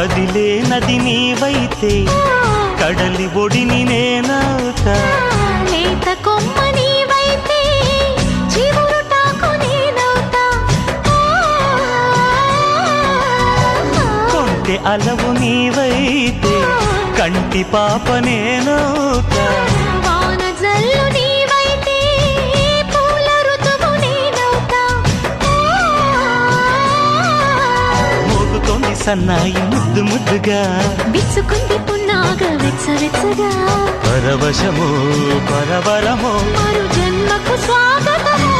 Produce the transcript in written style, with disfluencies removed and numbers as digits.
కదిలే నది నీవైతే కడలి ఒడిని నేనవుతా. లేత కొమ్మ నీవైతే చివురుటాకు నేనవుతా. కొంటె అలవు నీవైతే కంటి పాప నేనవుతా. వాన జల్లు నీవైతే పూల ఋతువు నేనవుతా. మోగుతోంది సన్నాయి ముద్దు ముద్దుగా, విసుకుంది పున్నాగ వెచ్చవెచ్చగా. పరవశము పరవరము మరు జన్మకు స్వాగతము.